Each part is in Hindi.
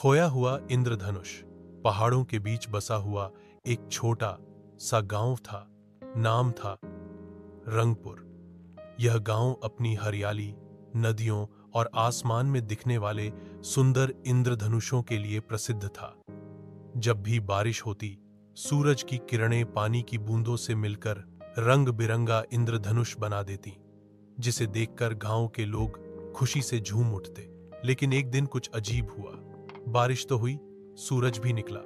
खोया हुआ इंद्रधनुष। पहाड़ों के बीच बसा हुआ एक छोटा सा गांव था। नाम था रंगपुर। यह गांव अपनी हरियाली, नदियों और आसमान में दिखने वाले सुंदर इंद्रधनुषों के लिए प्रसिद्ध था। जब भी बारिश होती, सूरज की किरणें पानी की बूंदों से मिलकर रंग बिरंगा इंद्रधनुष बना देती, जिसे देखकर गांव के लोग खुशी से झूम उठते। लेकिन एक दिन कुछ अजीब हुआ। बारिश तो हुई, सूरज भी निकला,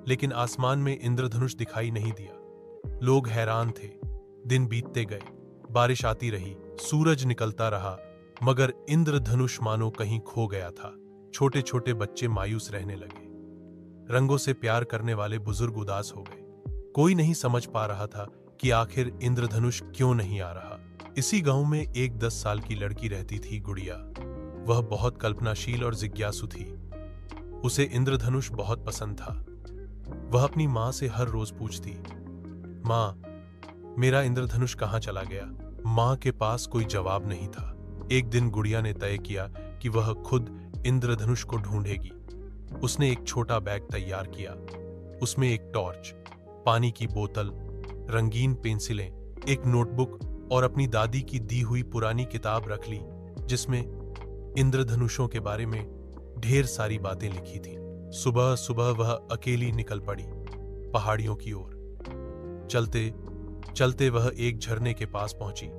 लेकिन आसमान में इंद्रधनुष दिखाई नहीं दिया। लोग हैरान थे। दिन बीतते गए, बारिश आती रही, सूरज निकलता रहा, मगर इंद्रधनुष मानो कहीं खो गया था। छोटे छोटे बच्चे मायूस रहने लगे। रंगों से प्यार करने वाले बुजुर्ग उदास हो गए। कोई नहीं समझ पा रहा था कि आखिर इंद्रधनुष क्यों नहीं आ रहा। इसी गांव में एक 10 साल की लड़की रहती थी, गुड़िया। वह बहुत कल्पनाशील और जिज्ञासु थी। उसे इंद्रधनुष बहुत पसंद था। वह अपनी माँ से हर रोज पूछती, माँ, मेरा इंद्रधनुष कहाँ चला गया? माँ के पास कोई जवाब नहीं था। एक दिन गुड़िया ने तय किया कि वह खुद इंद्रधनुष को ढूंढेगी। उसने एक छोटा बैग तैयार किया। उसमें एक टॉर्च, पानी की बोतल, रंगीन पेंसिलें, एक नोटबुक और अपनी दादी की दी हुई पुरानी किताब रख ली, जिसमें इंद्रधनुषों के बारे में ढेर सारी बातें लिखी थीं। सुबह सुबह वह अकेली निकल पड़ी पहाड़ियों की ओर। चलते चलते वह एक झरने के पास पहुंची,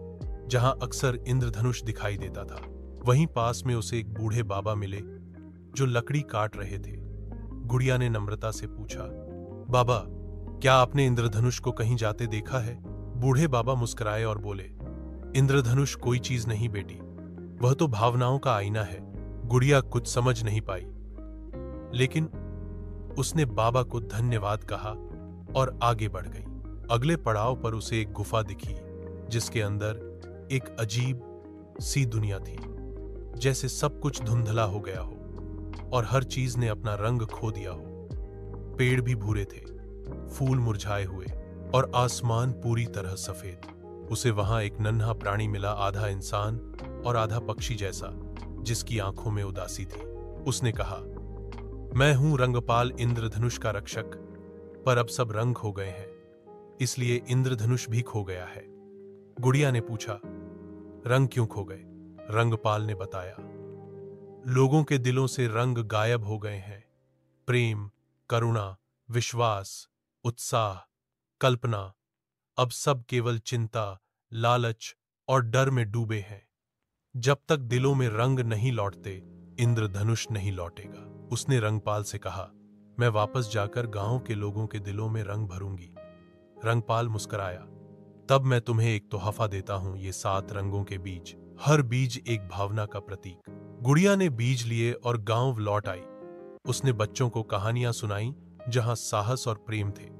जहां अक्सर इंद्रधनुष दिखाई देता था। वहीं पास में उसे एक बूढ़े बाबा मिले, जो लकड़ी काट रहे थे। गुड़िया ने नम्रता से पूछा, बाबा, क्या आपने इंद्रधनुष को कहीं जाते देखा है? बूढ़े बाबा मुस्कुराए और बोले, इंद्रधनुष कोई चीज नहीं बेटी, वह तो भावनाओं का आईना है। गुड़िया कुछ समझ नहीं पाई, लेकिन उसने बाबा को धन्यवाद कहा और आगे बढ़ गई। अगले पड़ाव पर उसे एक गुफा दिखी, जिसके अंदर एक अजीब सी दुनिया थी। जैसे सब कुछ धुंधला हो गया हो और हर चीज ने अपना रंग खो दिया हो। पेड़ भी भूरे थे, फूल मुरझाए हुए और आसमान पूरी तरह सफेद। उसे वहां एक नन्हा प्राणी मिला, आधा इंसान और आधा पक्षी जैसा, जिसकी आंखों में उदासी थी। उसने कहा, मैं हूं रंगपाल, इंद्रधनुष का रक्षक, पर अब सब रंग खो गए हैं, इसलिए इंद्रधनुष भी खो गया है। गुड़िया ने पूछा, रंग क्यों खो गए? रंगपाल ने बताया, लोगों के दिलों से रंग गायब हो गए हैं। प्रेम, करुणा, विश्वास, उत्साह, कल्पना, अब सब केवल चिंता, लालच और डर में डूबे हैं। जब तक दिलों में रंग नहीं लौटते, इंद्रधनुष नहीं लौटेगा। उसने रंगपाल से कहा, मैं वापस जाकर गांव के लोगों के दिलों में रंग भरूंगी। रंगपाल मुस्कुराया, तब मैं तुम्हें एक तोहफा देता हूं, ये 7 रंगों के बीज। हर बीज एक भावना का प्रतीक। गुड़िया ने बीज लिए और गांव लौट आई। उसने बच्चों को कहानियां सुनाई, जहां साहस और प्रेम थे।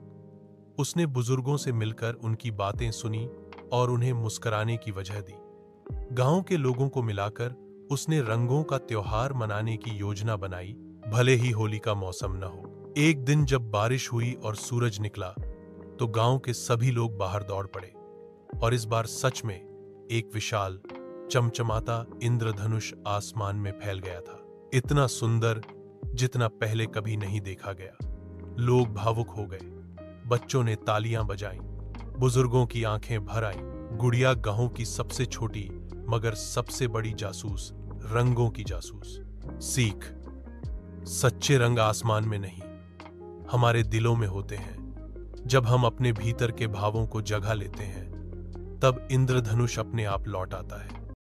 उसने बुजुर्गों से मिलकर उनकी बातें सुनी और उन्हें मुस्कुराने की वजह दी। गांव के लोगों को मिलाकर उसने रंगों का त्योहार मनाने की योजना बनाई, भले ही होली का मौसम न हो। एक दिन जब बारिश हुई और सूरज निकला, तो गांव के सभी लोग बाहर दौड़ पड़े, और इस बार सच में एक विशाल चमचमाता इंद्रधनुष आसमान में फैल गया था। इतना सुंदर जितना पहले कभी नहीं देखा गया। लोग भावुक हो गए। बच्चों ने तालियां बजाईं, बुजुर्गों की आंखें भर आईं। गुड़िया गांव की सबसे छोटी मगर सबसे बड़ी जासूस, रंगों की जासूस। सीख, सच्चे रंग आसमान में नहीं, हमारे दिलों में होते हैं। जब हम अपने भीतर के भावों को जगा लेते हैं, तब इंद्रधनुष अपने आप लौट आता है।